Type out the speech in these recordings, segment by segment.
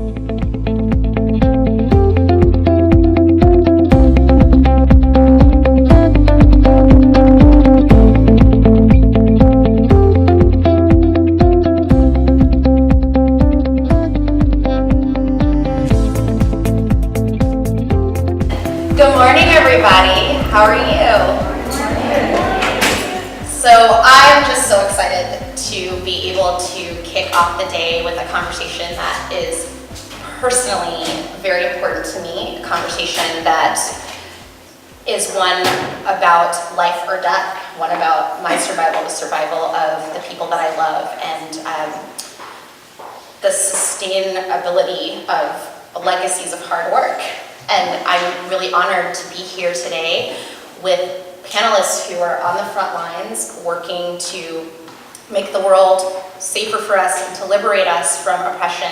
Good morning, everybody. How are you? So I'm just so excited to be able to kick off the day with a conversation that is personally very important to me, a conversation that is one about life or death, one about my survival, the survival of the people that I love, and the sustainability of legacies of hard work. And I'm really honored to be here today with panelists who are on the front lines working to make the world safer for us and to liberate us from oppression,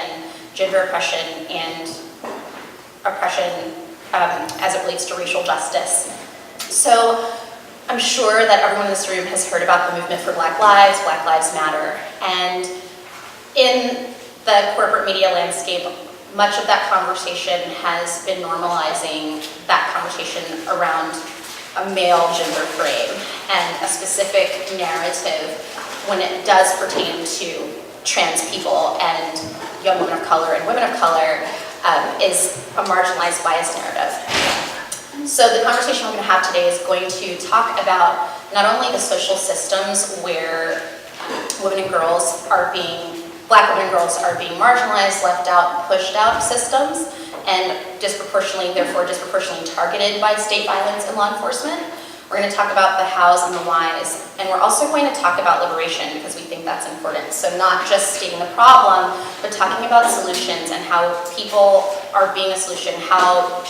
gender oppression, and oppression as it relates to racial justice. So I'm sure that everyone in this room has heard about the movement for Black Lives Matter. And in the corporate media landscape, much of that conversation has been normalizing that conversation around a male gender frame and a specific narrative when it does pertain to trans people and young women of color and women of color is a marginalized bias narrative. So the conversation we're going to have today is going to talk about not only the social systems where women and girls are being Black women and girls are being marginalized, left out, pushed out of systems, and therefore disproportionately targeted by state violence and law enforcement. We're going to talk about the hows and the whys, and we're also going to talk about liberation because we think that's important. So not just stating the problem, but talking about solutions and how people are being a solution, how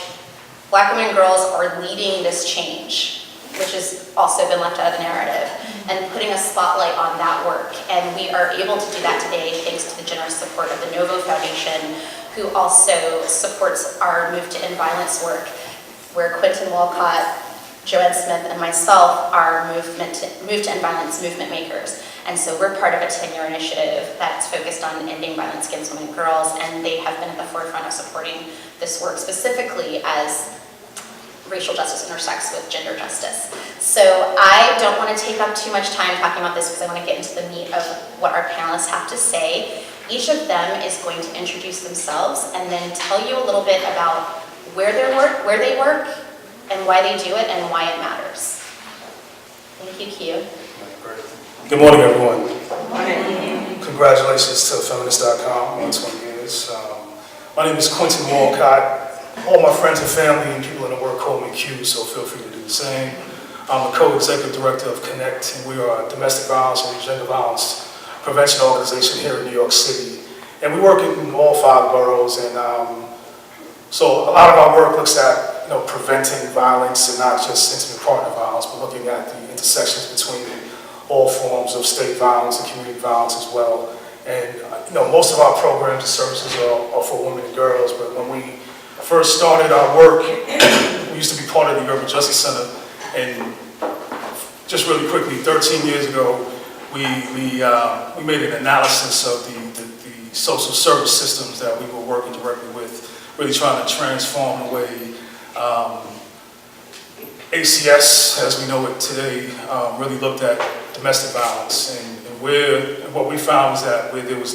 Black women and girls are leading this change, which has also been left out of the narrative, and putting a spotlight on that work. And we are able to do that today thanks to the generous support of the Novo Foundation, who also supports our Move to End Violence work, where Quentin, Walcott, Joanne Smith, and myself are Move to End Violence movement makers. And so we're part of a 10-year initiative that's focused on ending violence against women and girls, and they have been at the forefront of supporting this work specifically as racial justice intersects with gender justice. So I don't want to take up too much time talking about this because I want to get into the meat of what our panelists have to say. Each of them is going to introduce themselves and then tell you a little bit about where they work, and why they do it, and why it matters. Thank you, Q. Good morning, everyone. Good morning. Congratulations to Feminist.com on 20 years. My name is Quentin Walcott. All my friends and family and people in the work call me Q, so feel free to do the same. I'm the co-executive director of Connect, and we are a domestic violence and gender violence prevention organization here in New York City. And we work in all 5 boroughs, and so a lot of our work looks at preventing violence and not just intimate partner violence, but looking at the intersections between all forms of state violence and community violence as well. And most of our programs and services are for women and girls, but when we first started our work, we used to be part of the Urban Justice Center, and just really quickly, 13 years ago, we made an analysis of the social service systems that we were working directly with, really trying to transform the way ACS, as we know it today, really looked at domestic violence, and what we found was that where there was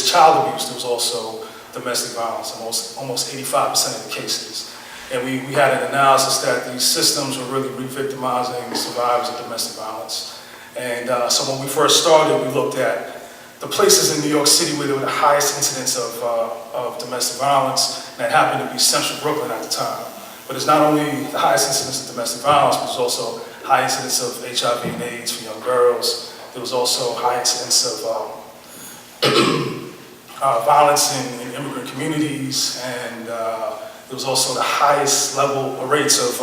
child abuse, there was also domestic violence, almost 85% of the cases. And we had an analysis that these systems were really re-victimizing survivors of domestic violence. And so when we first started, we looked at the places in New York City where there were the highest incidents of domestic violence, and that happened to be Central Brooklyn at the time. But it's not only the highest incidence of domestic violence, but it's also high incidence of HIV and AIDS for young girls. There was also high incidence of violence in immigrant communities, and there was also the highest level rates of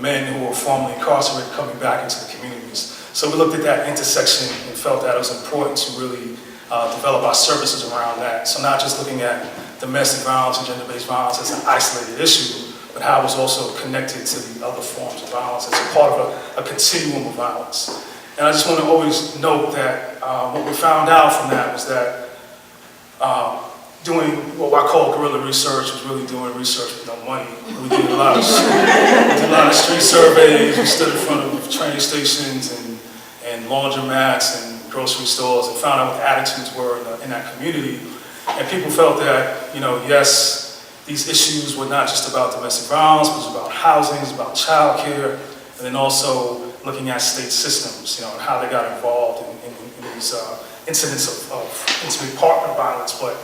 men who were formerly incarcerated coming back into the communities. So we looked at that intersection and felt that it was important to really develop our services around that. So not just looking at domestic violence and gender-based violence as an isolated issue, but how it was also connected to the other forms of violence as a part of a continuum of violence. And I just want to always note that what we found out from that was that doing what I call guerrilla research, was really doing research with no money. We did a lot of street surveys. We stood in front of train stations and laundromats and grocery stores and found out what the attitudes were in that community. And people felt that, yes, these issues were not just about domestic violence, but it was about housing, it was about childcare, and then also looking at state systems, and how they got involved in these incidents of intimate partner violence. But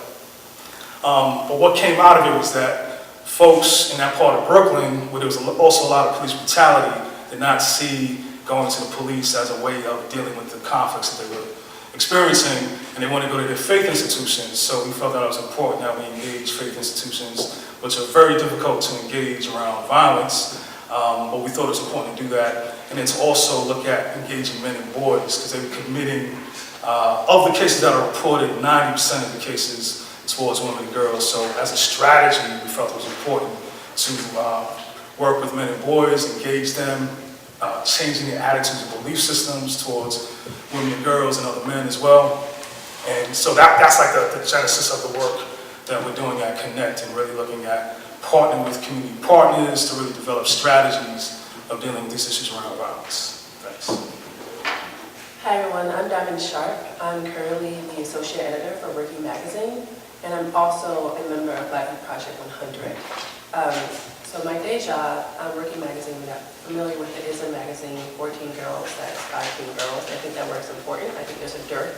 what came out of it was that folks in that part of Brooklyn, where there was also a lot of police brutality, did not see going to the police as a way of dealing with the conflicts that they were experiencing, and they wanted to go to their faith institutions. So we felt that it was important that we engage faith institutions, which are very difficult to engage around violence, but we thought it was important to do that, and then to also look at engaging men and boys, because they were committing, of the cases that are reported, 90% of the cases towards women and girls. So as a strategy, we felt it was important to work with men and boys, engage them, changing their attitudes and belief systems towards women and girls and other men as well. And so that's like the genesis of the work that we're doing at Connect, and really looking at partnering with community partners to really develop strategies of dealing with these issues around violence. Thanks. Hi everyone, I'm Diamond Sharp. I'm currently the associate editor for Working Magazine, and I'm also a member of Black Youth Project 100. So my day job, Working Magazine, I'm familiar with it, is a magazine, 14 girls, that's 5 girls. I think that work's important. I think there's a dearth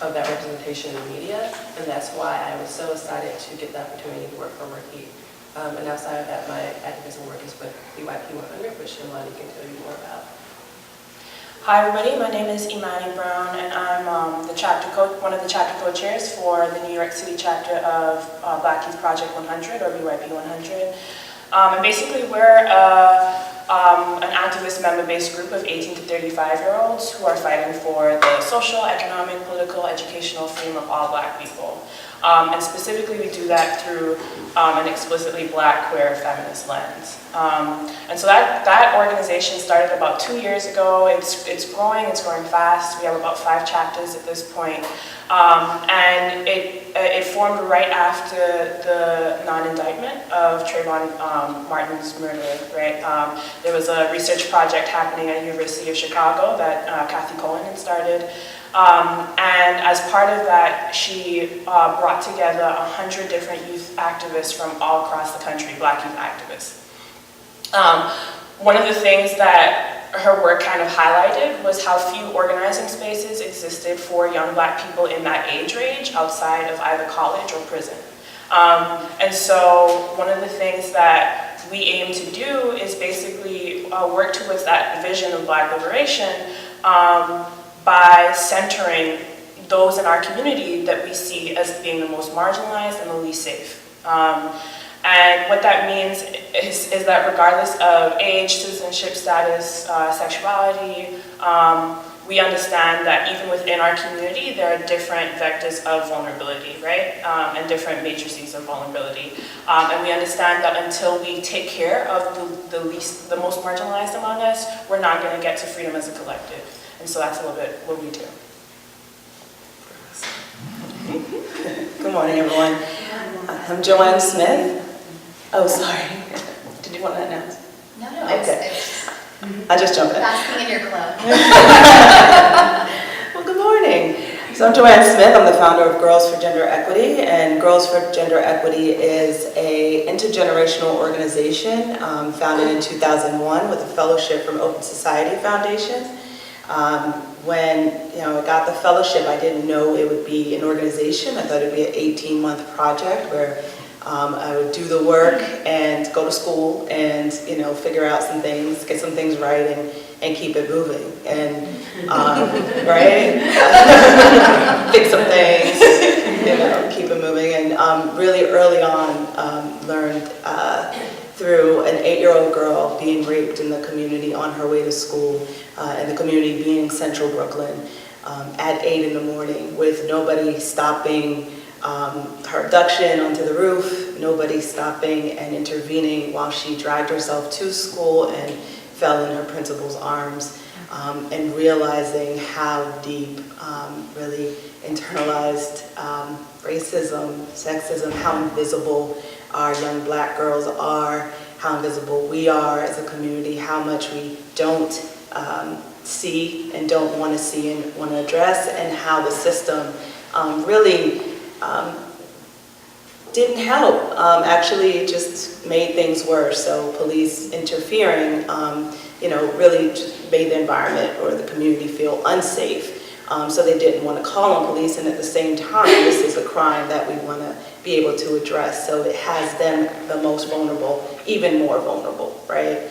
of that representation in the media, and that's why I was so excited to get the opportunity to work for Working. And outside of that, my activism work is with BYP 100, which Imani can tell you more about. Hi everybody, my name is Imani Brown, and I'm one of the chapter co-chairs for the New York City chapter of Black Youth Project 100, or BYP 100. And basically we're an activist member-based group of 18 to 35-year-olds who are fighting for the social, economic, political, educational freedom of all Black people. And specifically we do that through an explicitly Black, queer, feminist lens. And so that organization started about 2 years ago. It's growing fast. We have about 5 chapters at this point. And it formed right after the non-indictment of Trayvon Martin's murder, right? There was a research project happening at the University of Chicago that Kathy Cohen had started. And as part of that, she brought together 100 different youth activists from all across the country, Black youth activists. One of the things that her work kind of highlighted was how few organizing spaces existed for young Black people in that age range outside of either college or prison. And so one of the things that we aim to do is basically work towards that vision of Black liberation by centering those in our community that we see as being the most marginalized and the least safe. And what that means is that regardless of age, citizenship status, sexuality, we understand that even within our community, there are different vectors of vulnerability, right? And different matrices of vulnerability. And we understand that until we take care of the most marginalized among us, we're not going to get to freedom as a collective. And so that's a little bit what we do. Good morning, everyone. I'm Joanne Smith. Oh, sorry. Did you want to announce? No, Okay. it's I just jumped in. basking in your club. Well, good morning. So I'm Joanne Smith. I'm the founder of Girls for Gender Equity, and Girls for Gender Equity is an intergenerational organization founded in 2001 with a fellowship from Open Society Foundation. When I got the fellowship, I didn't know it would be an organization. I thought it would be an 18-month project where I would do the work and go to school and figure out some things, get some things right, and keep it moving. And right, fix some things, keep it moving. And really early on, learned through an 8-year-old girl being raped in the community on her way to school, and the community being Central Brooklyn, at 8 in the morning, with nobody stopping her abduction onto the roof, nobody stopping and intervening while she dragged herself to school and fell in her principal's arms, and realizing how deep, really internalized racism, sexism, how invisible our young Black girls are, how invisible we are as a community, how much we don't see and don't want to see and want to address, and how the system really didn't help. Actually, it just made things worse. So police interfering, really just made the environment or the community feel unsafe. So they didn't want to call on police, and at the same time, this is a crime that we want to be able to address. So it has them the most vulnerable, even more vulnerable, right?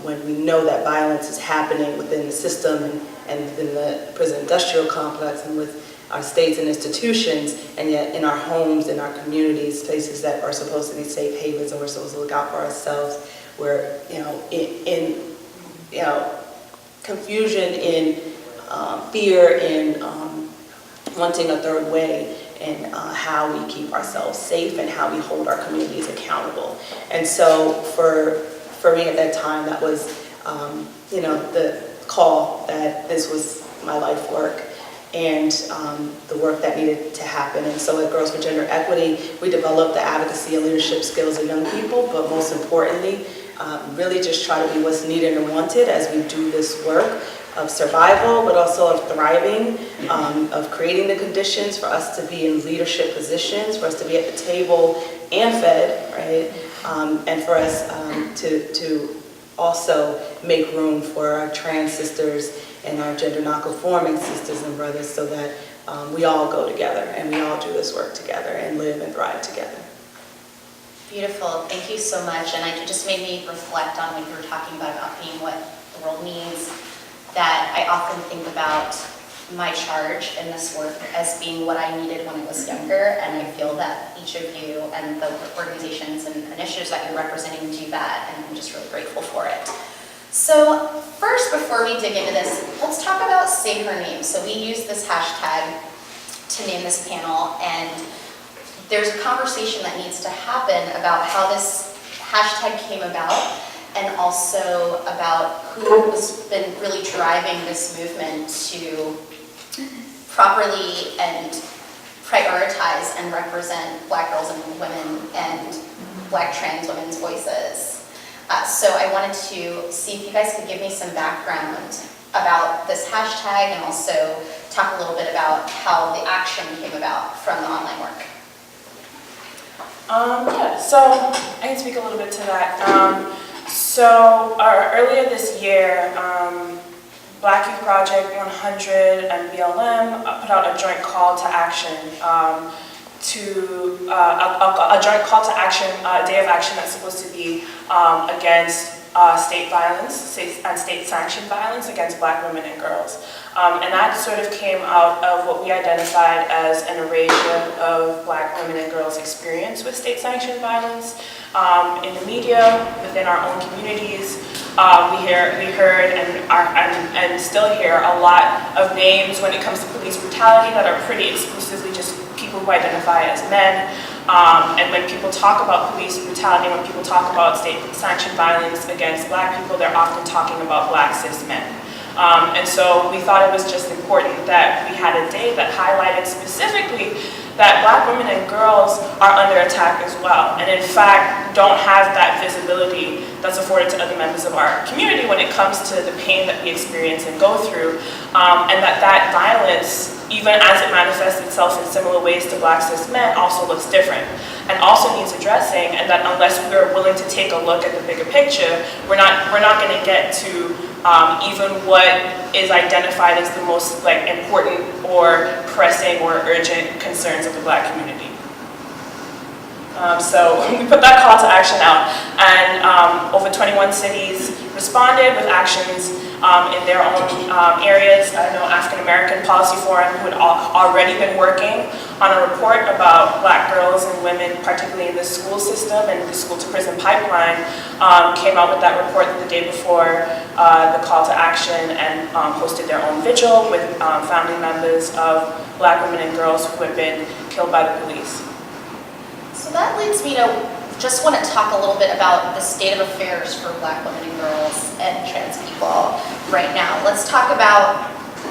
When we know that violence is happening within the system and within the prison industrial complex and with our states and institutions, and yet in our homes, in our communities, places that are supposed to be safe havens and we're supposed to look out for ourselves, we're, in confusion, in fear, in wanting a third way, and how we keep ourselves safe and how we hold our communities accountable. And so for me at that time, that was, the call that this was my life work and the work that needed to happen. And so at Girls for Gender Equity, we developed the advocacy and leadership skills of young people, but most importantly, really just try to be what's needed and wanted as we do this work of survival, but also of thriving, of creating the conditions for us to be in leadership positions, for us to be at the table and fed, right? And for us to also make room for our trans sisters and our gender non-conforming sisters and brothers, so that we all go together and we all do this work together and live and thrive together. Beautiful, thank you so much. And it just made me reflect on what you were talking about being what the world needs, that I often think about my charge in this work as being what I needed when I was younger, and I feel that each of you and the organizations and initiatives that you're representing do that, and I'm just really grateful for it. So first, before we dig into this, let's talk about Say Her Name. So we use this hashtag to name this panel, and there's a conversation that needs to happen about how this hashtag came about, and also about who has been really driving this movement to properly and prioritize and represent Black girls and women and Black trans women's voices. So I wanted to see if you guys could give me some background about this hashtag, and also talk a little bit about how the action came about from the online work. So I can speak a little bit to that. Earlier this year, Black Youth Project 100 and BLM put out a joint call to action, a day of action that's supposed to be against state violence and state-sanctioned violence against Black women and girls. And that sort of came out of what we identified as an erasure of Black women and girls' experience with state-sanctioned violence. In the media, within our own communities, we heard and still hear a lot of names when it comes to police brutality that are pretty exclusively just people who identify as men. And when people talk about police brutality, when people talk about state-sanctioned violence against Black people, they're often talking about Black cis men. And so we thought it was just important that we had a day that highlighted specifically that Black women and girls are under attack as well, and in fact don't have that visibility that's afforded to other members of our community when it comes to the pain that we experience and go through, and that violence, even as it manifests itself in similar ways to Black cis men, also looks different and also needs addressing, and that unless we're willing to take a look at the bigger picture, we're not going to get to even what is identified as the most important or pressing or urgent concerns of the Black community. So we put that call to action out, and over 21 cities responded with actions in their own areas. I know African American Policy Forum, who had already been working on a report about Black girls and women, particularly in the school system and the school-to-prison pipeline, came out with that report the day before the call to action, and hosted their own vigil with family members of Black women and girls who had been killed by the police. So that leads me to just want to talk a little bit about the state of affairs for Black women and girls and trans people right now. Let's talk about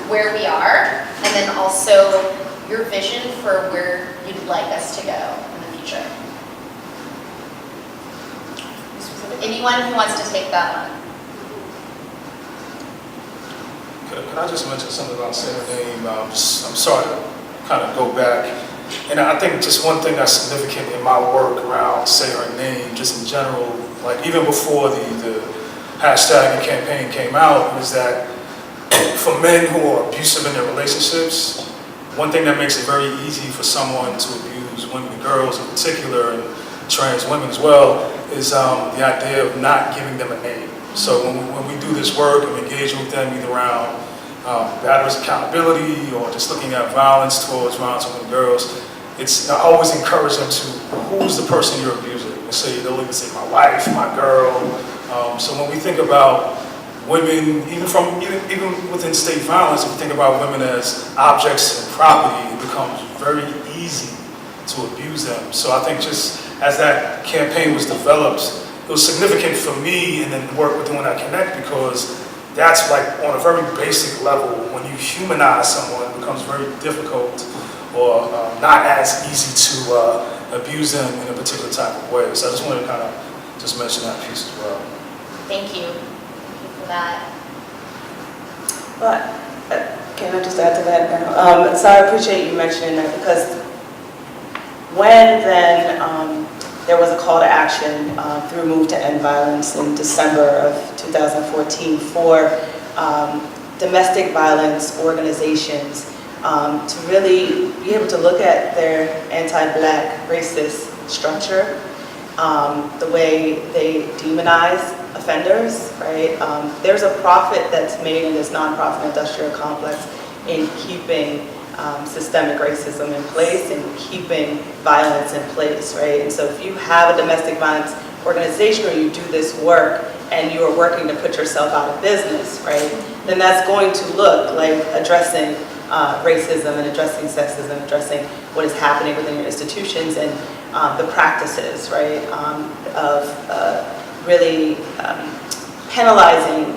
where we are, and then also your vision for where you'd like us to go in the future. Anyone who wants to take that one? Can I just mention something about saying her name? I'm sorry to kind of go back. And I think just one thing that's significant in my work around say her name, just in general, like even before the hashtag and campaign came out, is that for men who are abusive in their relationships, one thing that makes it very easy for someone to abuse women and girls in particular, and trans women as well, is the idea of not giving them a name. So when we do this work and engage with them either around adverse accountability or just looking at violence towards violence on girls, I always encourage them to, who's the person you're abusing? And say, they'll even say, my wife, my girl. So when we think about women, even within state violence, if we think about women as objects and property, it becomes very easy to abuse them. So I think just as that campaign was developed, it was significant for me and then the work we're doing at Connect, because that's like on a very basic level, when you humanize someone, it becomes very difficult or not as easy to abuse them in a particular type of way. So I just wanted to kind of just mention that piece as well. Thank you. Thank you for that. But can I just add to that now? So I appreciate you mentioning that, because when then there was a call to action through Move to End Violence in December of 2014 for domestic violence organizations to really be able to look at their anti-Black racist structure, the way they demonize offenders, right? There's a profit that's made in this nonprofit industrial complex in keeping systemic racism in place and keeping violence in place, right? And so if you have a domestic violence organization or you do this work and you are working to put yourself out of business, right, then that's going to look like addressing racism and addressing sexism, and addressing what is happening within your institutions and the practices, right, of really penalizing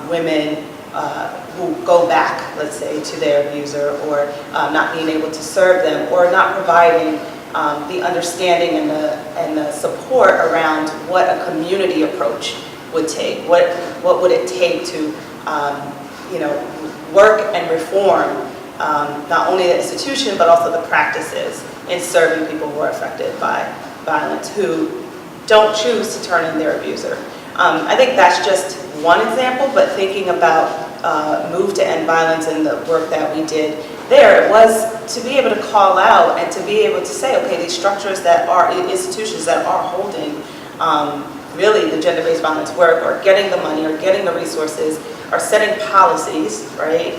women who go back, let's say, to their abuser, or not being able to serve them, or not providing the understanding and the support around what a community approach would take. What would it take to work and reform not only the institution but also the practices in serving people who are affected by violence, who don't choose to turn in their abuser. I think that's just one example, but thinking about Move to End Violence and the work that we did there, it was to be able to call out and to be able to say, okay, these structures that are, institutions that are holding really the gender-based violence work, or getting the money, or getting the resources, are setting policies, right,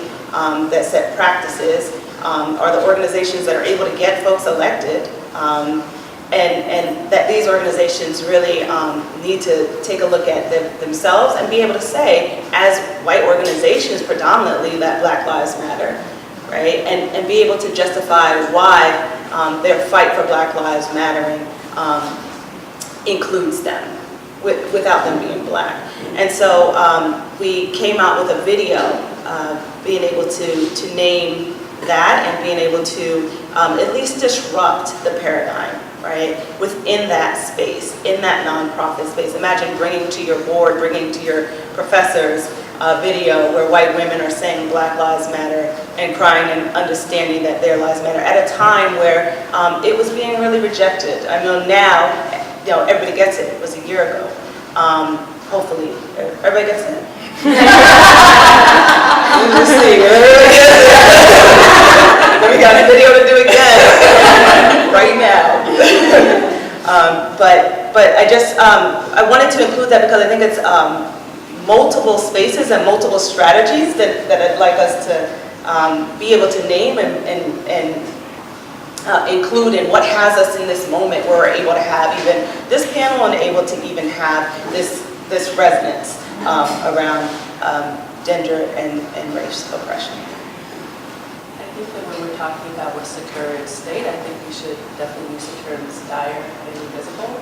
that set practices, are the organizations that are able to get folks elected, and that these organizations really need to take a look at themselves and be able to say, as white organizations predominantly, that Black Lives Matter, right? And be able to justify why their fight for Black Lives Mattering includes them, without them being Black. And so we came out with a video being able to name that and being able to at least disrupt the paradigm, right, within that space, in that nonprofit space. Imagine bringing to your board, bringing to your professors a video where white women are saying Black Lives Matter and crying and understanding that their lives matter at a time where it was being really rejected. I know now, everybody gets it. It was a year ago. Hopefully, everybody gets it. Let's see. We got a video to do again right now. But I just I wanted to include that because I think it's multiple spaces and multiple strategies that I'd like us to be able to name and include in what has us in this moment where we're able to have even this panel and able to even have this resonance around gender and race oppression. I think that when we're talking about what's the current state, I think we should definitely use the terms dire and invisible.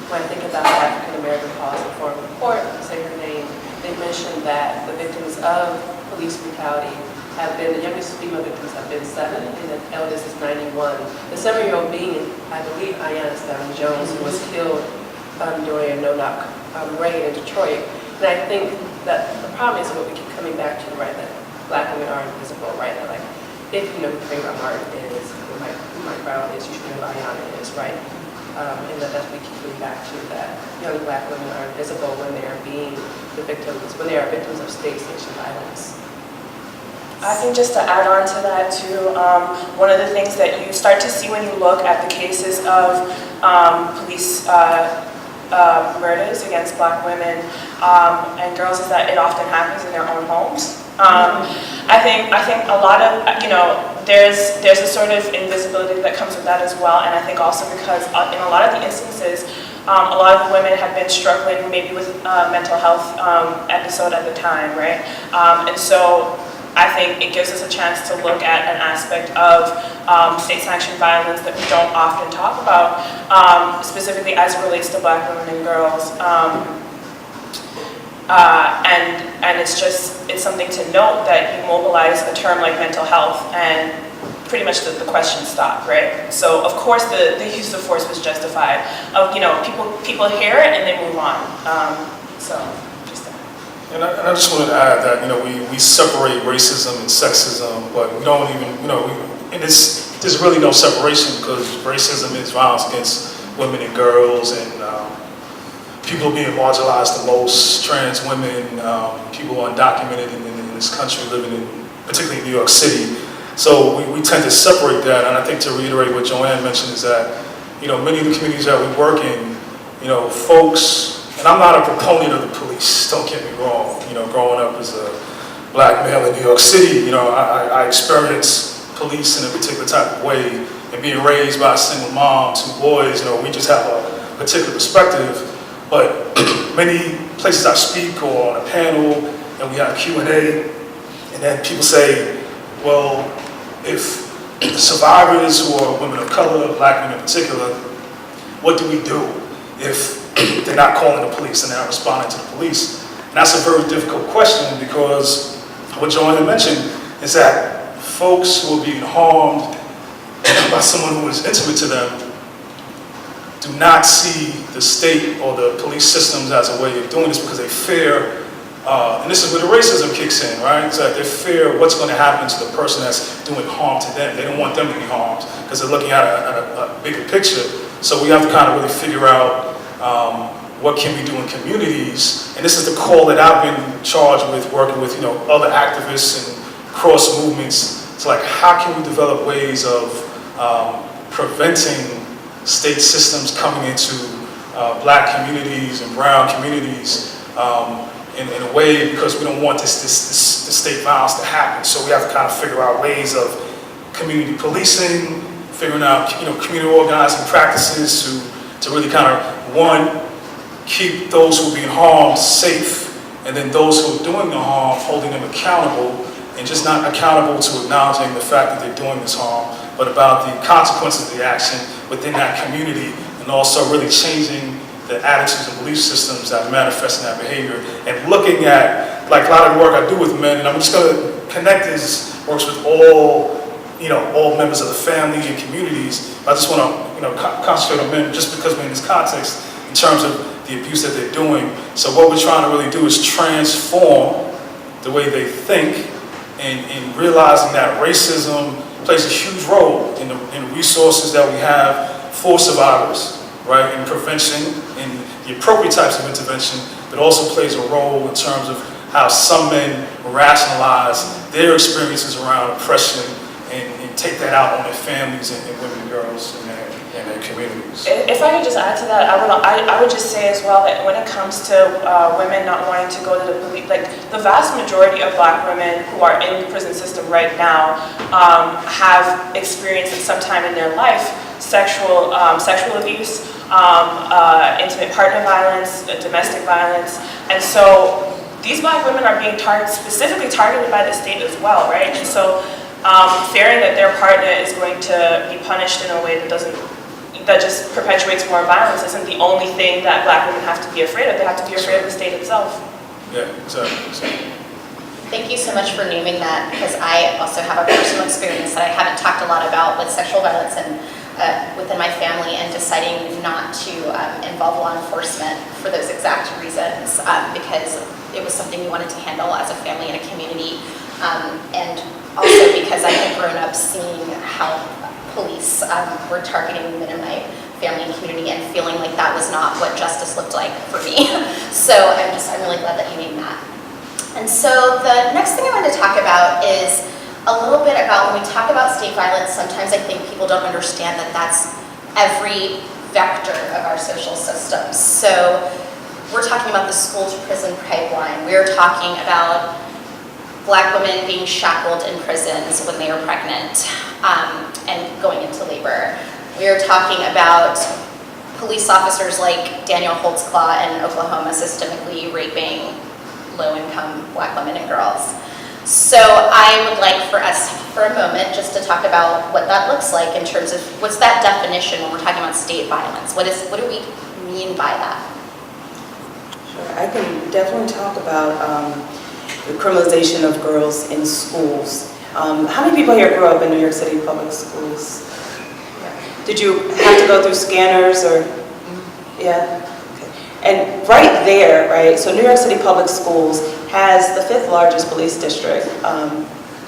When I think about the African American Cause Reform Report, say her name, they mentioned that the victims of police brutality have been, the youngest female victims have been 7, and the eldest is 91. The 7-year-old being, I believe, Ayanna Jones, who was killed during a no-knock raid in Detroit. And I think that the problem is what we keep coming back to, right, that Black women are invisible, right? That, like, if you know who Trayvon Martin is, who Imani Brown is, you should know who Ayanna is, right? And that's what we keep coming back to, that young Black women are invisible when they are being the victims, when they are victims of state-sanctioned violence. I think just to add on to that too, one of the things that you start to see when you look at the cases of police murders against Black women and girls is that it often happens in their own homes. I think a lot of, there's a sort of invisibility that comes with that as well, and I think also because in a lot of the instances, a lot of women have been struggling maybe with mental health episode at the time, right? And so I think it gives us a chance to look at an aspect of state-sanctioned violence that we don't often talk about, specifically as it relates to Black women and girls. And it's something to note that you mobilize a term like mental health and pretty much the question stopped, right? So of course the use of force was justified. People hear it and they move on. And I just wanted to add that, we separate racism and sexism, but we don't even, and there's really no separation because racism is violence against women and girls and people being marginalized the most, trans women, people undocumented in this country living in, particularly in New York City. So we tend to separate that, and I think to reiterate what Joanne mentioned is that, many of the communities that we work in, folks, and I'm not a proponent of the police, don't get me wrong. Growing up as a Black male in New York City, I experienced police in a particular type of way, and being raised by a single mom, 2 boys, we just have a particular perspective. But many places I speak or on a panel, and we have Q&A, and then people say, well, if the survivors who are women of color, Black women in particular, what do we do if they're not calling the police and they're not responding to the police? And that's a very difficult question because what Joanne mentioned is that folks who are being harmed by someone who is intimate to them do not see the state or the police systems as a way of doing this because they fear, and this is where the racism kicks in, right? It's that they fear what's going to happen to the person that's doing harm to them. They don't want them to be harmed because they're looking at a bigger picture. So we have to kind of really figure out what can we do in communities, and this is the call that I've been charged with, working with other activists and cross movements. It's like, how can we develop ways of preventing state systems coming into Black communities and brown communities in a way, because we don't want this state violence to happen. So we have to kind of figure out ways of community policing, figuring out community organizing practices to really kind of, one, keep those who are being harmed safe, and then those who are doing the harm, holding them accountable, and just not accountable to acknowledging the fact that they're doing this harm, but about the consequences of the action within that community, and also really changing the attitudes and belief systems that manifest in that behavior, and looking at, like a lot of the work I do with men, and I'm just going to connect this, works with all members of the family and communities. I just want to concentrate on men just because we're in this context in terms of the abuse that they're doing. So what we're trying to really do is transform the way they think, and realizing that racism plays a huge role in the resources that we have for survivors, right, in prevention, in the appropriate types of intervention, but also plays a role in terms of how some men rationalize their experiences around oppression and take that out on their families and women and girls in their communities. If I could just add to that, I would just say as well that when it comes to women not wanting to go to the police, like the vast majority of Black women who are in the prison system right now have experienced at some time in their life sexual abuse, intimate partner violence, domestic violence, and so these Black women are being specifically targeted by the state as well, right? And so fearing that their partner is going to be punished in a way that just perpetuates more violence isn't the only thing that Black women have to be afraid of. They have to be afraid of the state itself. Yeah, exactly. Thank you so much for naming that, because I also have a personal experience that I haven't talked a lot about with sexual violence and within my family, and deciding not to involve law enforcement for those exact reasons, because it was something we wanted to handle as a family and a community, and also because I had grown up seeing how police were targeting women in my family and community, and feeling like that was not what justice looked like for me. So I'm really glad that you named that. And so the next thing I wanted to talk about is a little bit about, when we talk about state violence, sometimes I think people don't understand that that's every vector of our social systems. So we're talking about the school to prison pipeline. We're talking about Black women being shackled in prisons when they are pregnant and going into labor. We are talking about police officers like Daniel Holtzclaw in Oklahoma systemically raping low-income Black women and girls. So I would like for us, for a moment, just to talk about what that looks like in terms of, what's that definition when we're talking about state violence? What do we mean by that? Sure, I can definitely talk about the criminalization of girls in schools. How many people here grew up in New York City public schools? Did you have to go through scanners or, yeah? And right there, right, so New York City Public Schools has the 5th largest police district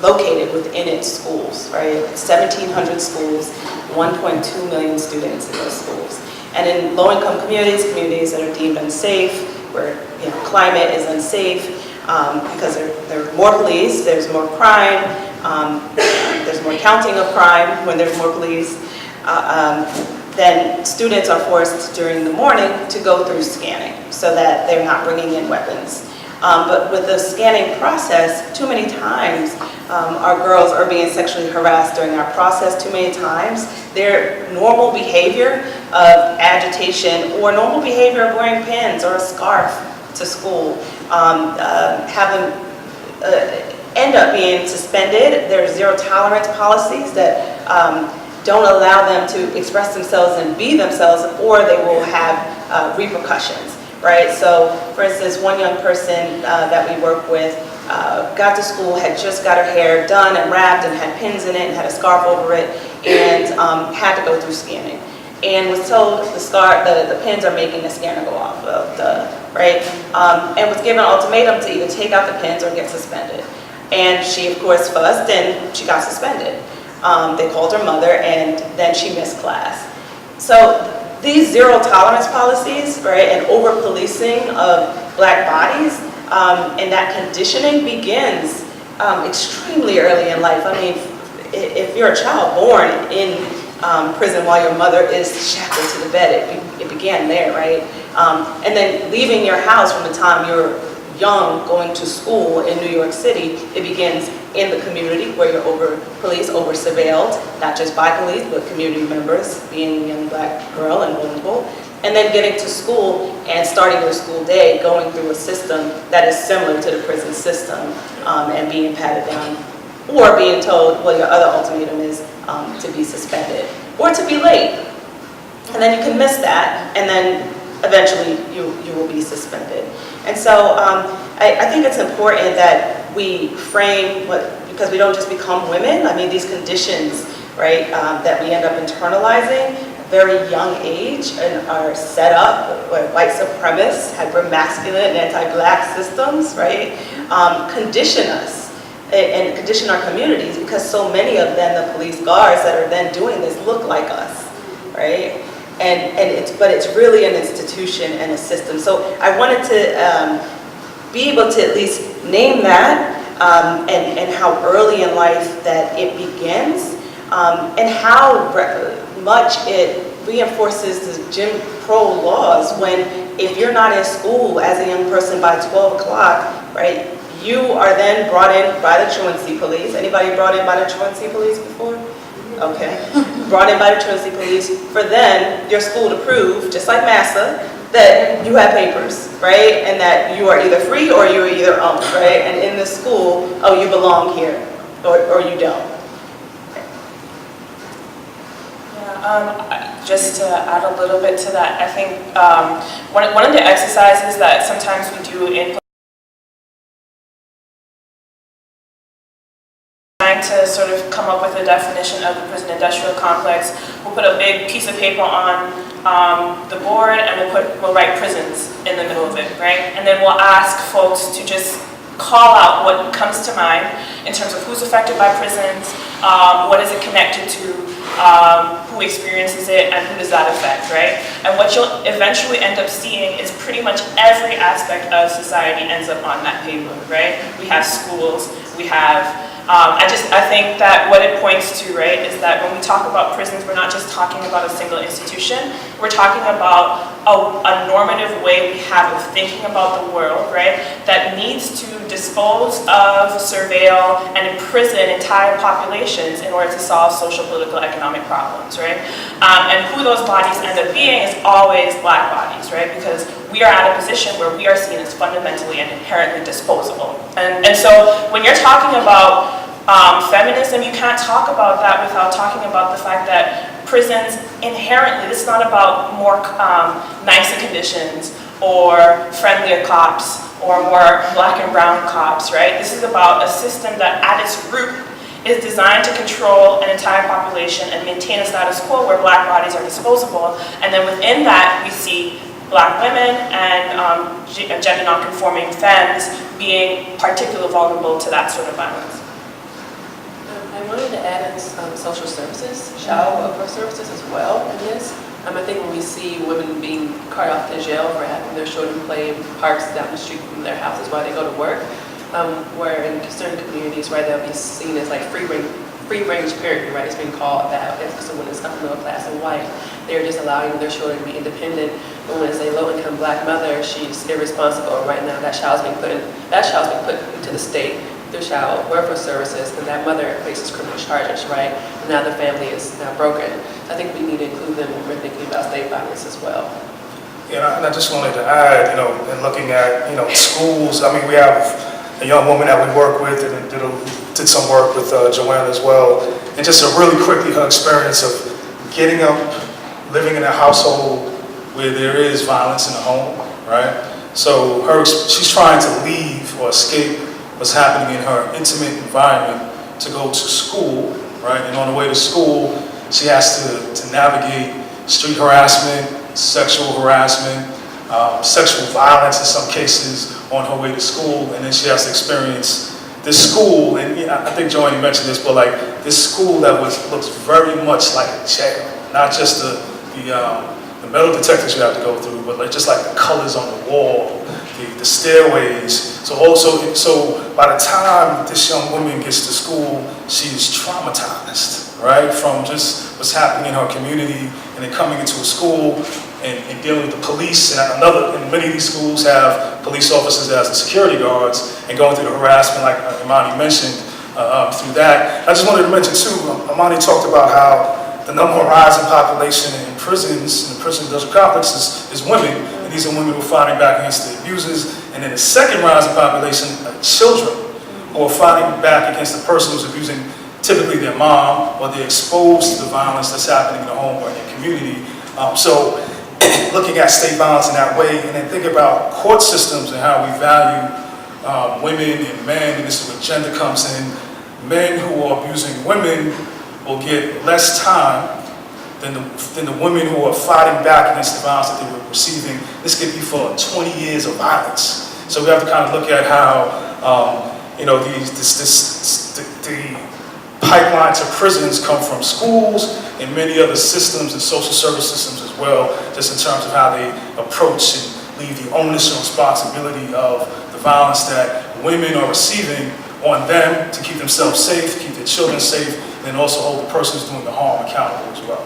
located within its schools, right? 1,700 schools, 1.2 million students in those schools. And in low-income communities, communities that are deemed unsafe, where climate is unsafe, because there are more police, there's more crime, there's more counting of crime when there's more police. Then students are forced during the morning to go through scanning so that they're not bringing in weapons. But with the scanning process, too many times our girls are being sexually harassed during our process. Too many times their normal behavior of agitation or normal behavior of wearing pins or a scarf to school have them end up being suspended. There's zero tolerance policies that don't allow them to express themselves and be themselves, or they will have repercussions, right? So, for instance, one young person that we work with got to school, had just got her hair done and wrapped and had pins in it and had a scarf over it, and had to go through scanning. And was told the pins are making the scanner go off, right? And was given an ultimatum to either take out the pins or get suspended. And she, of course, fussed and she got suspended. They called her mother, and then she missed class. So these zero tolerance policies, right, and over-policing of Black bodies, and that conditioning begins extremely early in life. I mean, if you're a child born in prison while your mother is shackled to the bed, it began there, right? And then leaving your house from the time you're young, going to school in New York City, it begins in the community where you're over-policed, over-surveilled, not just by police, but community members, being a young Black girl and vulnerable. And then getting to school and starting your school day, going through a system that is similar to the prison system, and being patted down, or being told, well, your other ultimatum is to be suspended, or to be late. And then you can miss that, and then eventually you will be suspended. And so I think it's important that we frame because we don't just become women. I mean, these conditions, right, that we end up internalizing at a very young age and are set up by white supremacists, hyper-masculine, anti-Black systems, right, condition us and condition our communities, because so many of them, the police guards that are then doing this, look like us, right? But it's really an institution and a system. So I wanted to be able to at least name that and how early in life that it begins, and how much it reinforces the Jim Crow laws when, if you're not in school as a young person by 12 o'clock, right, you are then brought in by the truancy police. Anybody brought in by the truancy police before? Okay. Brought in by the truancy police for then your school to prove, just like Massa, that you have papers, right? And that you are either free or you are either owned, right? And in the school, oh, you belong here, or you don't. Yeah, just to add a little bit to that, I think one of the exercises that sometimes we do in trying to sort of come up with a definition of the prison industrial complex, we'll put a big piece of paper on the board, and we'll write prisons in the middle of it, right? And then we'll ask folks to just call out what comes to mind in terms of who's affected by prisons, what is it connected to, who experiences it, and who does that affect, right? And what you'll eventually end up seeing is pretty much every aspect of society ends up on that paper, right? We have schools, we have, I think that what it points to, right, is that when we talk about prisons, we're not just talking about a single institution, we're talking about a normative way we have of thinking about the world, right, that needs to dispose of, surveil, and imprison entire populations in order to solve social, political, economic problems, right? And who those bodies end up being is always Black bodies, right? Because we are at a position where we are seen as fundamentally and inherently disposable. And so when you're talking about feminism, you can't talk about that without talking about the fact that prisons inherently, this is not about more nicer conditions or friendlier cops or more Black and brown cops, right? This is about a system that at its root is designed to control an entire population and maintain a status quo where Black bodies are disposable. And then within that, we see Black women and gender non-conforming femmes being particularly vulnerable to that sort of violence. I wanted to add in social services, child welfare services as well in this. I think when we see women being carted off to jail for having their children play in parks down the street from their houses while they go to work, where in certain communities where they'll be seen as like free-range parenting, right? It's been called that as someone is upper middle class and white. They're just allowing their children to be independent. But when it's a low-income Black mother, she's irresponsible. Right now, that child's being put into the state through child welfare services, and that mother faces criminal charges, right? And now the family is now broken. I think we need to include them when we're thinking about state violence as well. Yeah, and I just wanted to add, in looking at, schools, we have a young woman that we work with and did some work with Joanne as well. And just really quickly, her experience of getting up, living in a household where there is violence in the home, right? So she's trying to leave or escape what's happening in her intimate environment to go to school, right? And on the way to school, she has to navigate street harassment, sexual harassment, sexual violence in some cases on her way to school, and then she has to experience this school, and I think Joanne mentioned this, but like this school that looks very much like a jail, not just the metal detectors you have to go through, but just like the colors on the wall, the stairways. So by the time this young woman gets to school, she's traumatized, right? From just what's happening in her community, and then coming into a school and dealing with the police. And many of these schools have police officers as the security guards, and going through the harassment, like Imani mentioned, through that. I just wanted to mention too, Imani talked about how the number one rising population in prisons, in the prison industrial complex, is women. And these are women who are fighting back against the abusers. And then the second rising population are children who are fighting back against the person who's abusing typically their mom, or they're exposed to the violence that's happening in the home or in the community. So looking at state violence in that way, and then think about court systems and how we value women and men, and this is where gender comes in. Men who are abusing women will get less time than the women who are fighting back against the violence that they were receiving. This could be for 20 years of violence. So we have to kind of look at how, the pipeline to prisons come from schools and many other systems and social service systems as well, just in terms of how they approach and leave the onus and responsibility of the violence that women are receiving on them to keep themselves safe, keep their children safe, and also hold the person who's doing the harm accountable as well.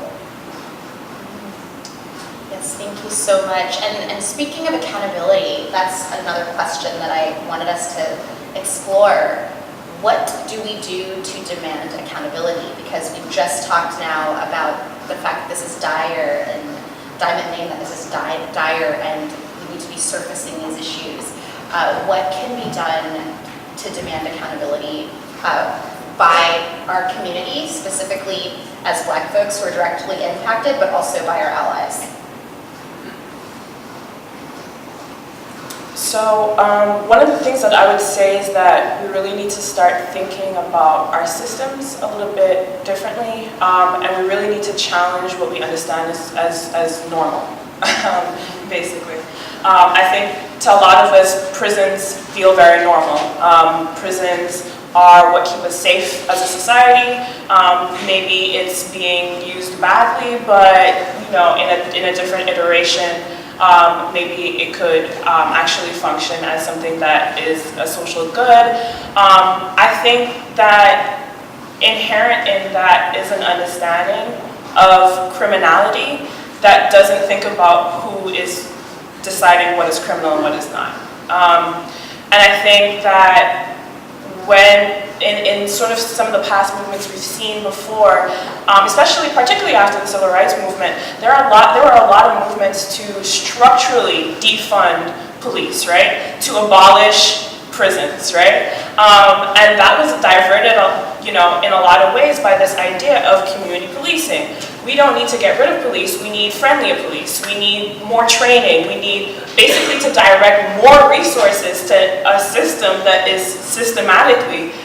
Yes, thank you so much. And speaking of accountability, that's another question that I wanted us to explore. What do we do to demand accountability? Because we've just talked now about the fact that this is dire, and Diamond named that this is dire, and we need to be surfacing these issues. What can be done to demand accountability by our community, specifically as Black folks who are directly impacted, but also by our allies? So So one of the things that I would say is that we really need to start thinking about our systems a little bit differently, and we really need to challenge what we understand as normal, basically. I think to a lot of us, prisons feel very normal. Prisons are what keep us safe as a society. Maybe it's being used badly, but in a different iteration, maybe it could actually function as something that is a social good. I think that inherent in that is an understanding of criminality that doesn't think about who is deciding what is criminal and what is not. And I think that when in sort of some of the past movements we've seen before, particularly after the Civil Rights Movement, there were a lot of movements to structurally defund police, right? To abolish prisons, right? And that was diverted, in a lot of ways by this idea of community policing. We don't need to get rid of police, we need friendlier police, we need more training, we need basically to direct more resources to a system that is systematically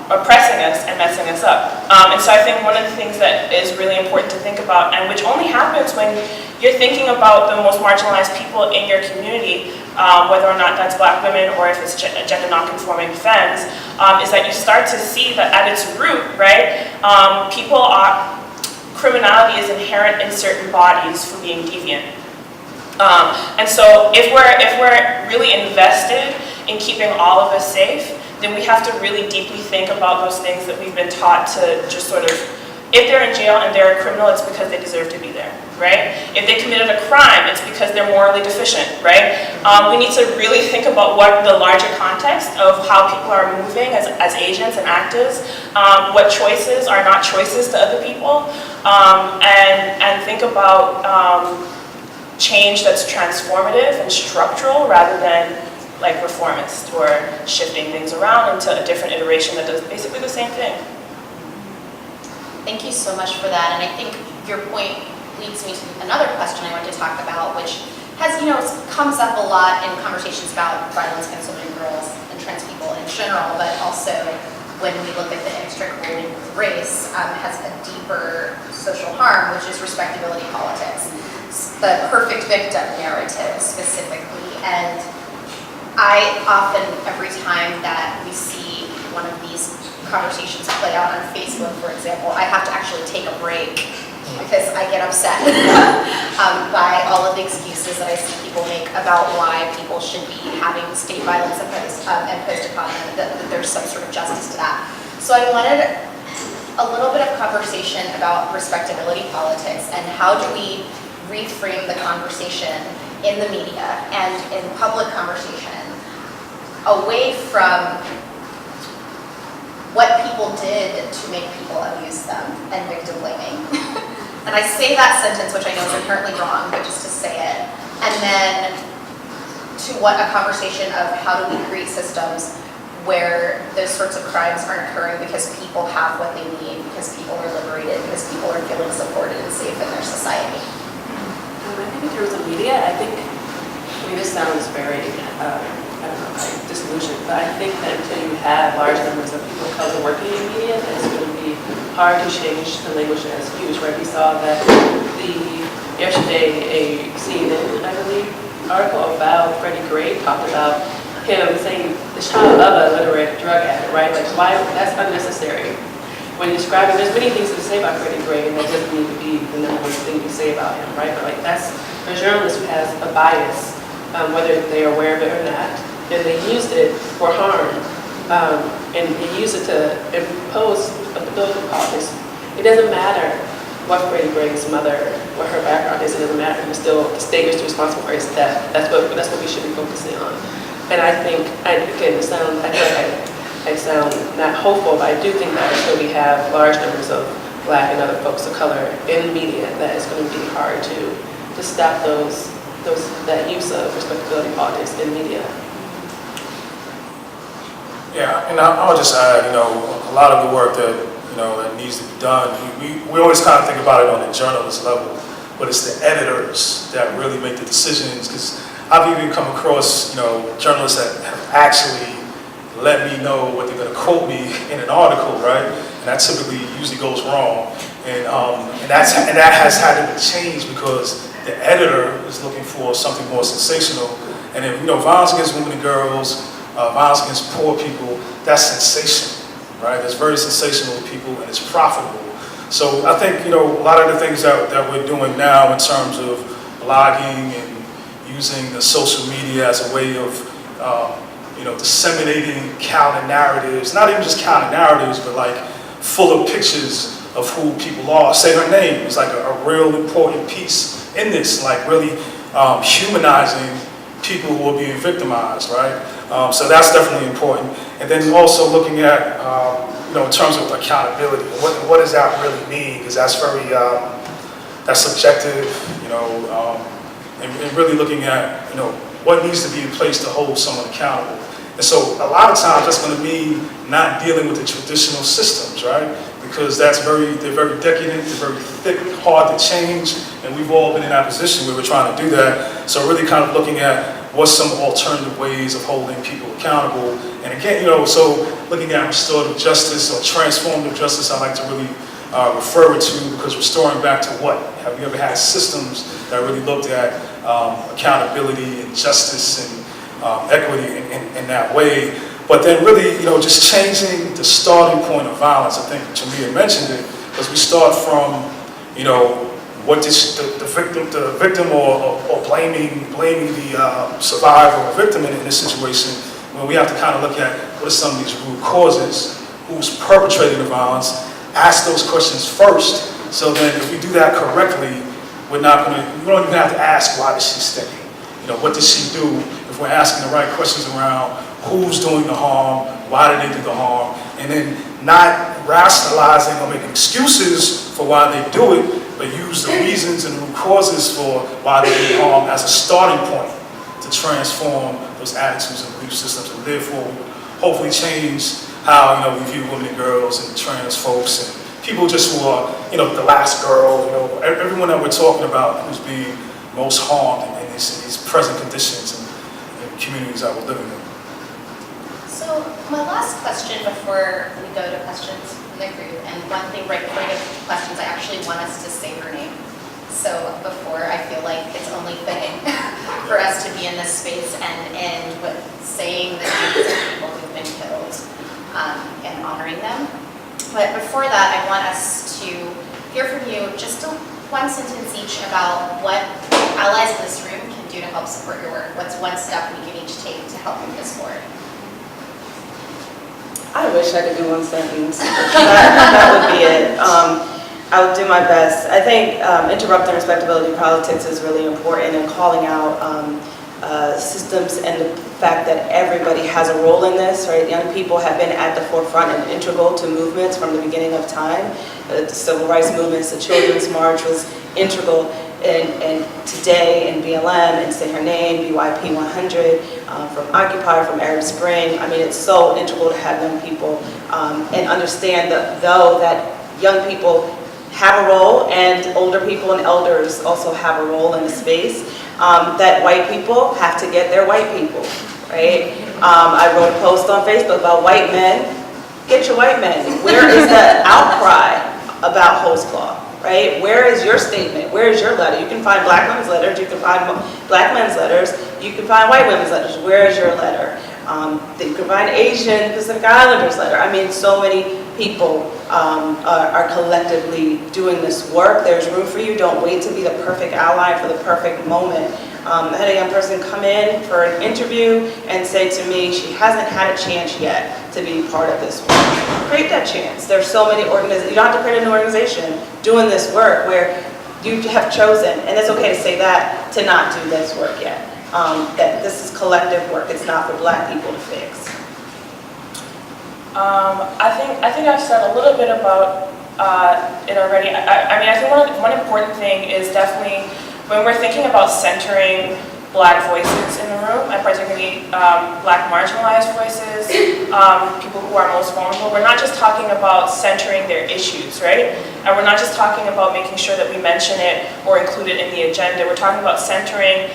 oppressing us and messing us up. And so I think one of the things that is really important to think about, and which only happens when you're thinking about the most marginalized people in your community, whether or not that's Black women or if it's gender non-conforming femmes, is that you start to see that at its root, right, criminality is inherent in certain bodies for being deviant. And so if we're really invested in keeping all of us safe, then we have to really deeply think about those things that we've been taught to just sort of, if they're in jail and they're a criminal, it's because they deserve to be there, right? If they committed a crime, it's because they're morally deficient, right? We need to really think about what the larger context of how people are moving as agents and actors, what choices are not choices to other people, and think about change that's transformative and structural rather than like reformist or shifting things around into a different iteration that does basically the same thing. Thank you so much for that, and I think your point leads me to another question I want to talk about, which has, comes up a lot in conversations about violence against women and girls and trans people in general, but also when we look at the inextricably with race, has a deeper social harm, which is respectability politics, the perfect victim narrative specifically. And I often, every time that we see one of these conversations play out on Facebook, for example, I have to actually take a break because I get upset by all of the excuses that I see people make about why people should be having state violence imposed upon them, that there's some sort of justice to that. So I wanted a little bit of conversation about respectability politics and how do we reframe the conversation in the media and in public conversation away from what people did to make people abuse them and victim blaming. And I say that sentence, which I know is inherently wrong, but just to say it. And then to what a conversation of how do we create systems where those sorts of crimes aren't occurring because people have what they need, because people are liberated, because people are feeling supported and safe in their society. I think in terms of media, this sounds very, disillusioned, but I think that until you have large numbers of people of color working in media, that it's going to be hard to change the language that's used, right? We saw that yesterday a CNN, I believe, article about Freddie Gray talked about him saying the child of a literate drug addict, right? Like, why? That's unnecessary. When describing, there's many things to say about Freddie Gray, and that doesn't need to be the number one thing you say about him, right? But like, that's a journalist who has a bias, whether they're aware of it or not, and they used it for harm, and they used it to impose a political politics. It doesn't matter what Freddie Gray's mother, what her background is, it doesn't matter. It's still, the state is responsible for his death. That's what we should be focusing on. And I think, I feel like I sound not hopeful, but I do think that until we have large numbers of Black and other folks of color in media, that it's going to be hard to stop that use of respectability politics in media. Yeah, and I'll just add, a lot of the work that needs to be done, we always kind of think about it on the journalist level, but it's the editors that really make the decisions, because I've even come across, journalists that have actually let me know what they're going to quote me in an article, right? And that typically usually goes wrong. And that has had to be changed because the editor is looking for something more sensational. And then, violence against women and girls, violence against poor people, that's sensational, right? That's very sensational to people and it's profitable. So I think, a lot of the things that we're doing now in terms of blogging and using the social media as a way of, disseminating counter narratives, not even just counter narratives, but like full of pictures of who people are. Say her name is like a real important piece in this, like really humanizing people who are being victimized, right? So that's definitely important. And then also looking at, in terms of accountability, what does that really mean? Because that's very, that's subjective, and really looking at, what needs to be in place to hold someone accountable. And so a lot of times that's going to mean not dealing with the traditional systems, right? Because they're very decadent, they're very thick, hard to change, and we've all been in that position where we're trying to do that. So really kind of looking at what's some alternative ways of holding people accountable. And again, so looking at restorative justice or transformative justice, I like to really refer it to, because restoring back to what? Have you ever had systems that really looked at accountability and justice and equity in that way? But then really, just changing the starting point of violence. I think Jamia mentioned it, because we start from, what the victim or blaming the survivor or victim in this situation, when we have to kind of look at what are some of these root causes, who's perpetrating the violence, ask those questions first, so then if we do that correctly, we don't even have to ask why did she stay, what did she do, if we're asking the right questions around who's doing the harm, why did they do the harm, and then not rationalizing or making excuses for why they do it, but use the reasons and root causes for why they do harm as a starting point to transform those attitudes and belief systems, and therefore hopefully change how we view women and girls and trans folks and people just who are the last girl, everyone that we're talking about who's being most harmed in these present conditions and communities that we're living in. So my last question before we go to questions from the group, and one thing right before we go to questions, I actually want us to say her name. So before, I feel like it's only fitting for us to be in this space and end with saying the names of people who've been killed and honoring them. But before that, I want us to hear from you just one sentence each about what allies in this room can do to help support your work. What's one step we can each take to help move this forward? I wish I could do one sentence. That would be it. I would do my best. I think interrupting respectability politics is really important, and calling out systems and the fact that everybody has a role in this, right? Young people have been at the forefront and integral to movements from the beginning of time. The civil rights movements, the Children's March was integral, and today in BLM and Say Her Name, BYP 100, from Occupy, from Arab Spring. I mean, it's so integral to have young people and understand that though that young people have a role and older people and elders also have a role in the space, that white people have to get their white people, right? I wrote a post on Facebook about white men. Get your white men. Where is the outcry about hose cloth, right? Where is your statement? Where is your letter? You can find black women's letters, you can find black men's letters, you can find white women's letters. Where is your letter? You can find Asian Pacific Islanders letter. I mean, so many people are collectively doing this work. There's room for you. Don't wait to be the perfect ally for the perfect moment. I had a young person come in for an interview and say to me she hasn't had a chance yet to be part of this work. Create that chance. There's so many organizations. You don't have to create an organization doing this work where you have chosen, and it's okay to say that, to not do this work yet. That this is collective work. It's not for black people to fix. I think I've said a little bit about it already. I mean, I think one important thing is definitely when we're thinking about centering black voices in the room, and particularly black marginalized voices, people who are most vulnerable, we're not just talking about centering their issues, right? And we're not just talking about making sure that we mention it or include it in the agenda. We're talking about centering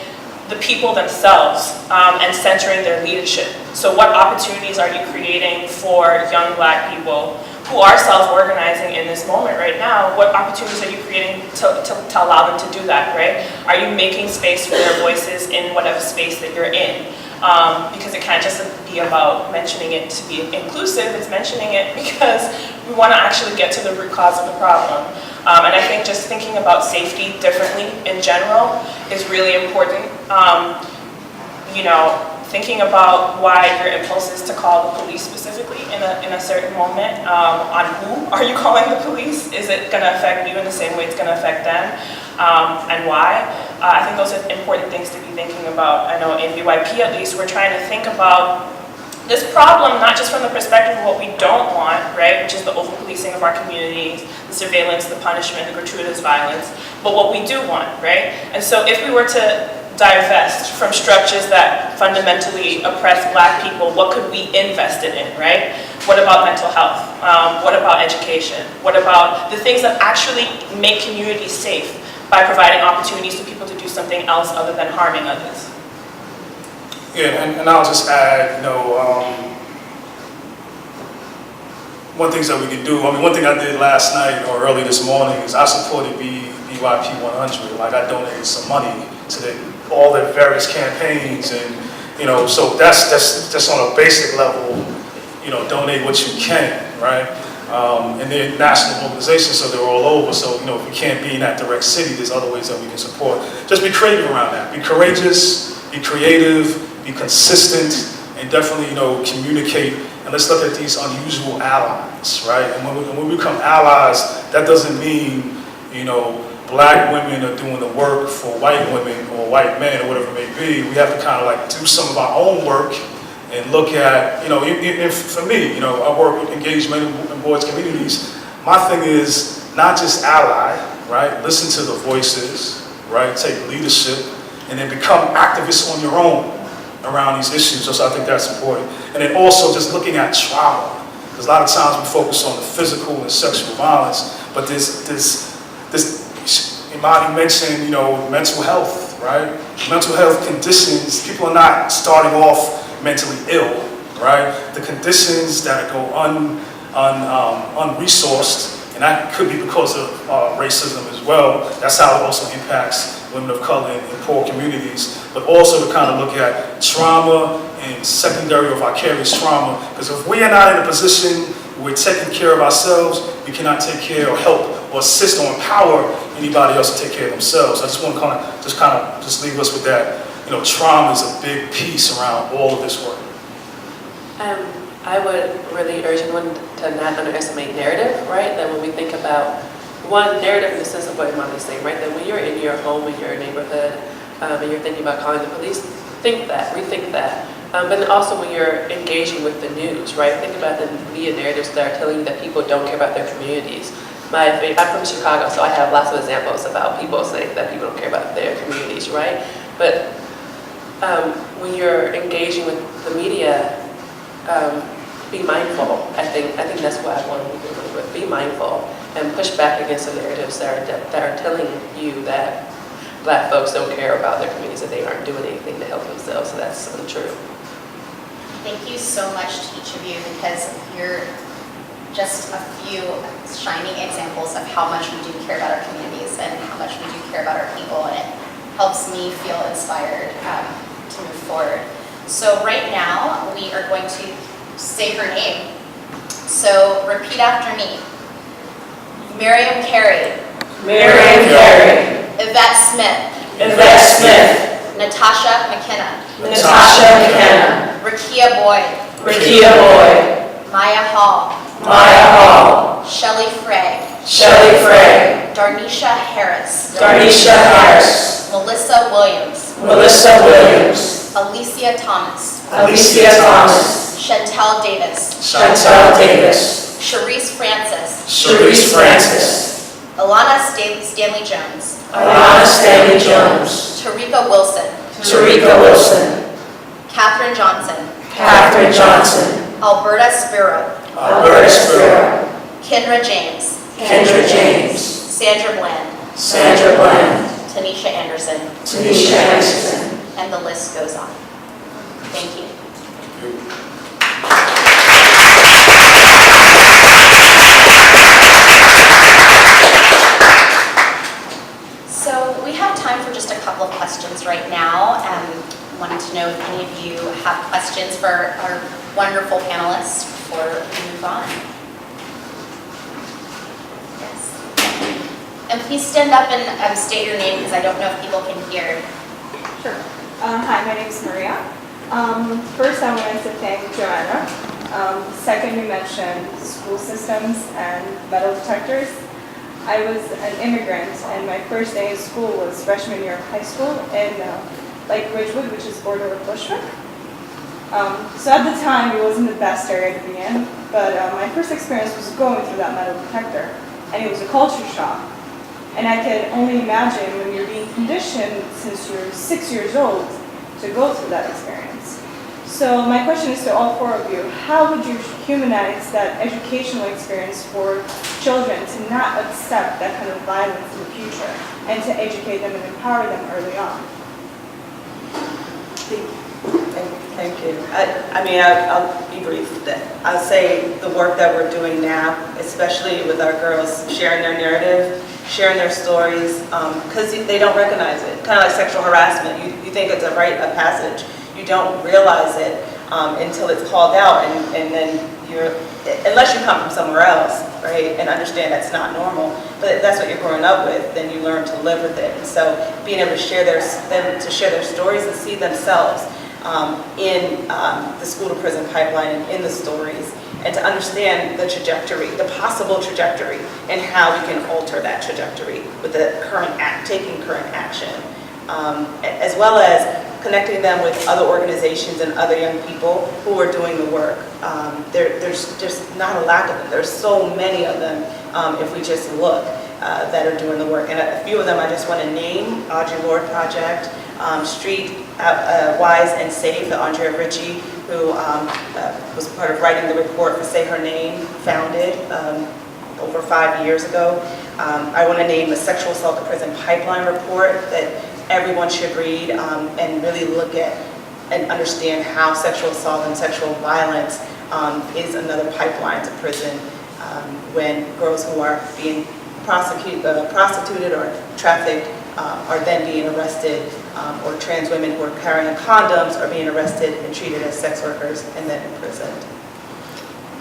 the people themselves and centering their leadership. So what opportunities are you creating for young Black people who are self-organizing in this moment right now? What opportunities are you creating to allow them to do that, right? Are you making space for their voices in whatever space that you're in? Because it can't just be about mentioning it to be inclusive, it's mentioning it because we want to actually get to the root cause of the problem. And I think just thinking about safety differently in general is really important. You know, thinking about why your impulse is to call the police specifically in a certain moment, on who are you calling the police? Is it going to affect you in the same way it's going to affect them, and why? I think those are important things to be thinking about. I know in BYP at least, we're trying to think about this problem not just from the perspective of what we don't want, right, which is the over-policing of our communities, the surveillance, the punishment, the gratuitous violence, but what we do want, right? And so if we were to divest from structures that fundamentally oppress Black people, what could we invest it in, right? What about mental health? What about education? What about the things that actually make communities safe by providing opportunities for people to do something else other than harming others? Yeah, and I'll just add, you know, one things that we can do. I mean, one thing I did last night or early this morning is I supported BYP 100. Like, I donated some money to all their various campaigns, and you know, so that's just on a basic level. You know, donate what you can, right? And they're national organizations, so they're all over. So you know, if we can't be in that direct city, there's other ways that we can support. Just be creative around that. Be courageous. Be creative. Be consistent, and definitely, you know, communicate. And let's look at these unusual allies, right? And when we become allies, that doesn't mean, you know, Black women are doing the work for white women or white men or whatever it may be. We have to kind of like do some of our own work and look at, you know, if for me, you know, I work with engagement in boards communities. My thing is not just ally, right? Listen to the voices, right? Take leadership, and then become activists on your own around these issues. So I think that's important. And then also just looking at trauma, because a lot of times we focus on the physical and sexual violence, but this Imani mentioned, you know, mental health, right? Mental health conditions, people are not starting off mentally ill, right? The conditions that go unresourced, and that could be because of racism as well. That's how it also impacts women of color in poor communities, but also to kind of look at trauma and secondary or vicarious trauma, because if we are not in a position where we're taking care of ourselves, we cannot take care or help or assist or empower anybody else to take care of themselves. I just want to kind of leave us with that. You know, trauma is a big piece around all of this work. I would really urge everyone to not underestimate narrative, right? That when we think about one narrative in the sense of what Imani is saying, right? That when you're in your home, in your neighborhood, and you're thinking about calling the police, think that, rethink that. But then also when you're engaging with the news, right? Think about the media narratives that are telling you that people don't care about their communities. I'm from Chicago, so I have lots of examples about people saying that people don't care about their communities, right? But when you're engaging with the media, be mindful. I think that's what I want to leave you with. Be mindful and push back against the narratives that are telling you that Black folks don't care about their communities, that they aren't doing anything to help themselves. So that's untrue. Thank you so much to each of you, because you're just a few shining examples of how much we do care about our communities and how much we do care about our people, and it helps me feel inspired to move forward. So right now, we are going to say her name. So repeat after me. Miriam Carey. Miriam Carey. Yvette Smith. Yvette Smith. Natasha McKenna. Natasha McKenna. Rakia Boyd. Rakia Boyd. Maya Hall. Maya Hall. Shelley Frey. Shelley Frey. Darnisha Harris. Darnisha Harris. Melissa Williams. Melissa Williams. Alicia Thomas. Alicia Thomas. Chantel Davis. Chantel Davis. Sharice Francis. Sharice Francis. Alana Stanley Jones. Alana Stanley Jones. Tarika Wilson. Tarika Wilson. Catherine Johnson. Catherine Johnson. Alberta Spiro. Alberta Spiro. Kendra James. Kendra James. Sandra Bland. Sandra Bland. Tanisha Anderson. Tanisha Anderson. and the list goes on. Thank you. So we have time for just a couple of questions right now. Wanted to know if any of you have questions for our wonderful panelists before we move on. Yes. And please stand up and state your name because I don't know if people can hear. Sure. Hi, my name is Maria. First, I wanted to thank Joanna. Second, you mentioned school systems and metal detectors. I was an immigrant, and my first day of school was freshman year of high school in Lake Ridgewood, which is border of Bushwick. So at the time, it wasn't the best area to be in, but my first experience was going through that metal detector, and it was a culture shock. And I could only imagine when you're being conditioned since you're 6 years old to go through that experience. So my question is to all four of you, how would you humanize that educational experience for children to not accept that kind of violence in the future and to educate them and empower them early on? Thank you. I'll be brief. I'll say the work that we're doing now, especially with our girls, sharing their narrative, sharing their stories, because they don't recognize it. Kind of like sexual harassment. You think it's a rite of passage. You don't realize it until it's called out, and then unless you come from somewhere else, right, and understand that's not normal, but that's what you're growing up with, then you learn to live with it. And so being able to share their stories and see themselves in the school to prison pipeline and in the stories, and to understand the trajectory, the possible trajectory, and how we can alter that trajectory with the taking current action, as well as connecting them with other organizations and other young people who are doing the work. There's just not a lack of them. There's so many of them, if we just look, that are doing the work. And a few of them I just want to name: Audre Lorde Project, Street Wise and Safe, that Andrea Ritchie, who was part of writing the report for Say Her Name, founded over 5 years ago. I want to name the Sexual Assault to Prison Pipeline report that everyone should read and really look at and understand how sexual assault and sexual violence is another pipeline to prison when girls who are being prostituted or trafficked are then being arrested, or trans women who are carrying condoms are being arrested and treated as sex workers and then imprisoned.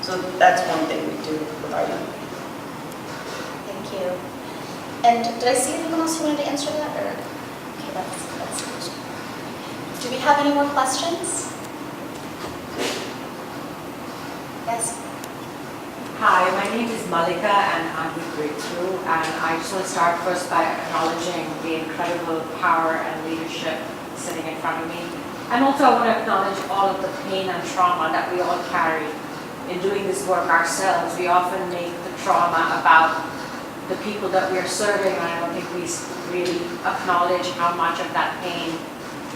So that's one thing we do with our young people. Thank you. And did I see anyone else who wanted to answer that? Or? Okay, that's do we have any more questions? Yes. Hi, my name is Malika and I'm with Breakthrough, and I just want to start first by acknowledging the incredible power and leadership sitting in front of me. And also I want to acknowledge all of the pain and trauma that we all carry in doing this work ourselves. We often make the trauma about the people that we are serving, and I don't think we really acknowledge how much of that pain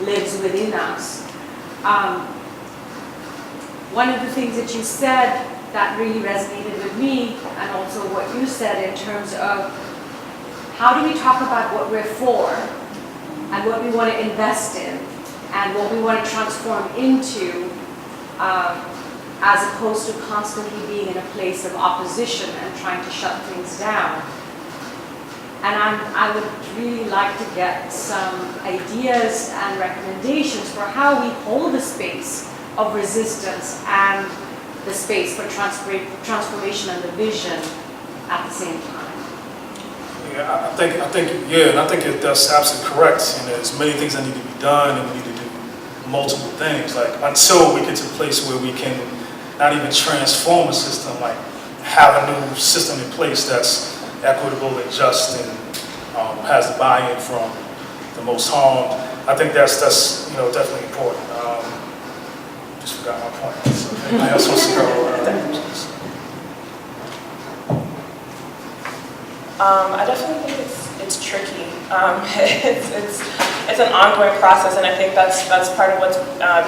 lives within us. One of the things that you said that really resonated with me, and also what you said in terms of how do we talk about what we're for and what we want to invest in and what we want to transform into, as opposed to constantly being in a place of opposition and trying to shut things down. And I would really like to get some ideas and recommendations for how we hold the space of resistance and the space for transformation and the vision at the same time. Yeah, I think that's absolutely correct. And there's many things that need to be done, and we need to do multiple things. Like, until we get to a place where we can not even transform a system, like have a new system in place that's equitable and just and has the buy-in from the most harmed. I think that's definitely important. Just forgot my point. So anybody else wants to go? I definitely think it's tricky. It's an ongoing process, and I think that's part of what's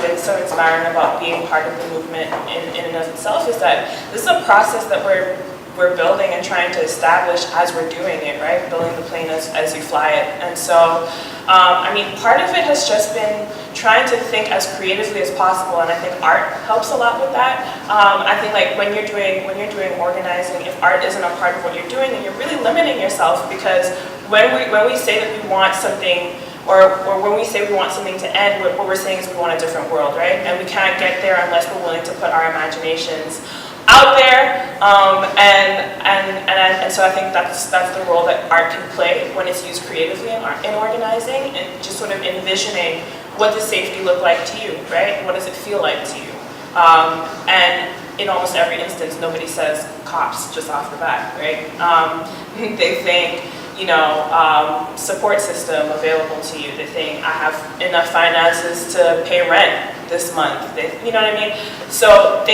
been so inspiring about being part of the movement in and of itself, is that this is a process that we're we're building and trying to establish as we're doing it, right? Building the plane as you fly it. And so, I mean, part of it has just been trying to think as creatively as possible, and I think art helps a lot with that. I think like when you're doing organizing, if art isn't a part of what you're doing, then you're really limiting yourself, because when we say that we want something, or when we say we want something to end, what we're saying is we want a different world, right? And we can't get there unless we're willing to put our imaginations out there, and so I think that's the role that art can play when it's used creatively in organizing, and just sort of envisioning what does safety look like to you, right? What does it feel like to you? And in almost every instance, nobody says cops just off the bat, right? They think, you know, support system available to you. They think I have enough finances to pay rent this month. You know what I mean? So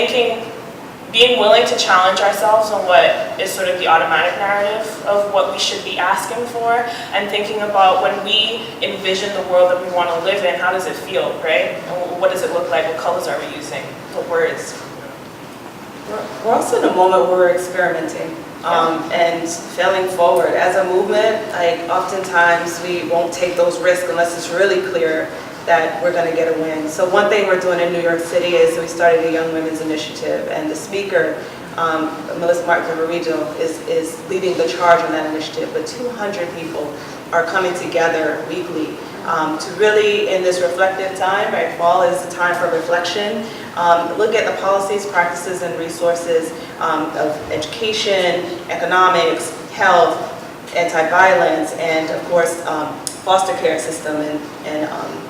being willing to challenge ourselves on what is sort of the automatic narrative of what we should be asking for, and thinking about when we envision the world that we want to live in, how does it feel, right? And what does it look like? What colors are we using? What words? We're also in a moment where we're experimenting and failing forward. As a movement, like oftentimes we won't take those risks unless it's really clear that we're going to get a win. So one thing we're doing in New York City is we started a Young Women's Initiative, and the speaker, Melissa Martin Regional, is leading the charge on that initiative. But 200 people are coming together weekly to really, in this reflective time, right? Fall is a time for reflection. Look at the policies, practices, and resources of education, economics, health, anti-violence, and of course, foster care system, and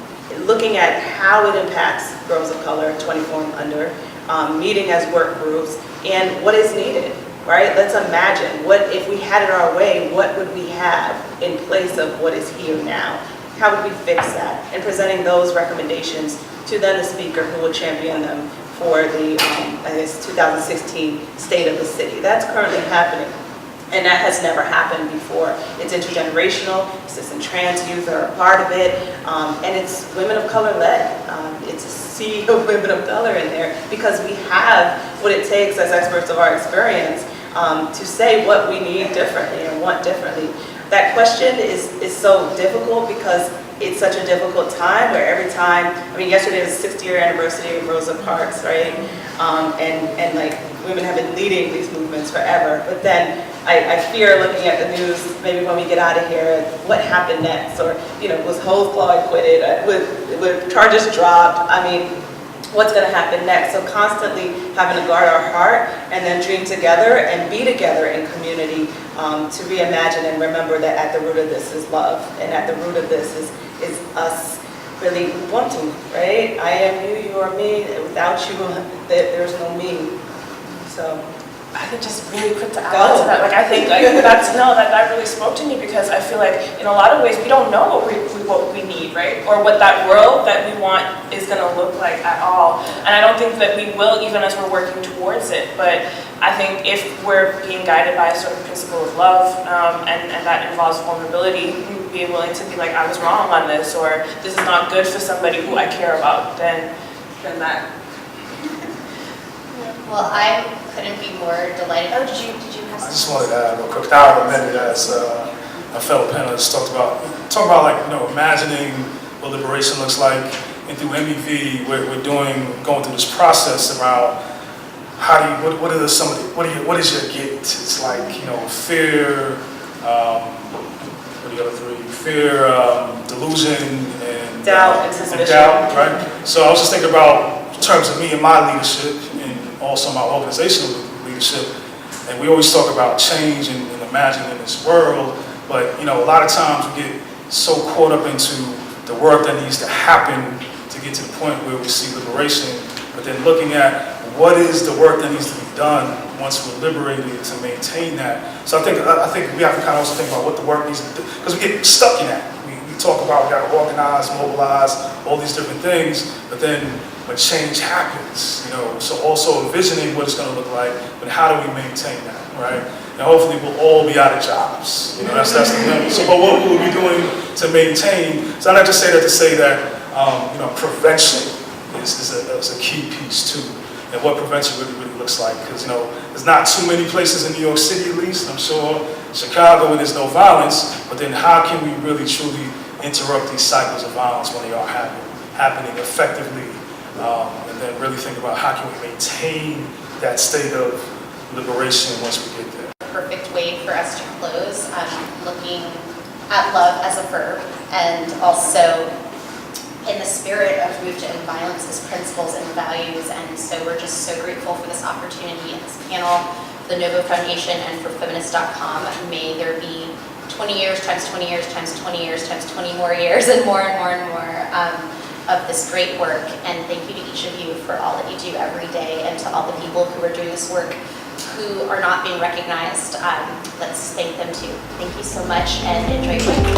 looking at how it impacts girls of color, 24 and under, meeting as work groups, and what is needed, right? Let's imagine, what if we had it our way, what would we have in place of what is here now? How would we fix that? And presenting those recommendations to then the speaker who will champion them for the, I guess, 2016 State of the City. That's currently happening. And that has never happened before. It's intergenerational, cis and trans youth are a part of it, and it's women of color led. It's a sea of women of color in there, because we have what it takes as experts of our experience to say what we need differently and want differently. That question is so difficult because it's such a difficult time where every time, I mean, yesterday was the 60th anniversary of Rosa Parks, right? And like, women have been leading these movements forever, but then I fear looking at the news, maybe when we get out of here, what happened next? Or, you know, was Holclaw acquitted? With charges dropped? I mean, what's going to happen next? So constantly having to guard our heart and then dream together and be together in community to reimagine and remember that at the root of this is love, and at the root of this is us really wanting, right? I am you, you are me. Without you, there's no me. So I think just really quick to add on to that, like I think like that really spoke to me, because I feel like in a lot of ways we don't know what we need, right? Or what that world that we want is going to look like at all. And I don't think that we will, even as we're working towards it. But I think if we're being guided by a sort of principle of love, and that involves vulnerability, being willing to be like, I was wrong on this, or this is not good for somebody who I care about, then that. Well, I couldn't be more delighted. Oh, did you have I something? just wanted to add real quick. Now I remembered as a fellow panelist talked about like, you know, imagining what liberation looks like, and through MEV we're going through this process around how do you what is your gate? It's like, you know, fear, what are the other three? Fear, delusion, and doubt and suspicion. Doubt, right? So I was just thinking about in terms of me and my leadership, and also my organizational leadership, and we always talk about change and imagining this world, but you know, a lot of times we get so caught up into the work that needs to happen to get to the point where we see liberation, but then looking at what is the work that needs to be done once we're liberated to maintain that. So I think we have to kind of also think about what the work needs to do, because we get stuck in that. We talk about we got to organize, mobilize, all these different things, but then when change happens, you know, so also envisioning what it's going to look like, but how do we maintain that, right? And hopefully we'll all be out of jobs. You know, that's the number. So, but what will we be doing to maintain? So I not just say that to say that, you know, prevention is a key piece too. and what prevention really looks like. Because, there's not too many places in New York City, at least. I'm sure Chicago where there's no violence, but then how can we really truly interrupt these cycles of violence when they are happening effectively, and then really think about how can we maintain that state of liberation once we get there. Perfect way for us to close, looking at love as a verb, and also in the spirit of Move to End Violence as principles and values. And so we're just so grateful for this opportunity and this panel, the Novo Foundation, and for Feminist.com. May there be 20 years times 20 years times 20 years times 20 more years and more and more and more of this great work. And thank you to each of you for all that you do every day, and to all the people who are doing this work who are not being recognized. Let's thank them too. Thank you so much, and enjoy your week.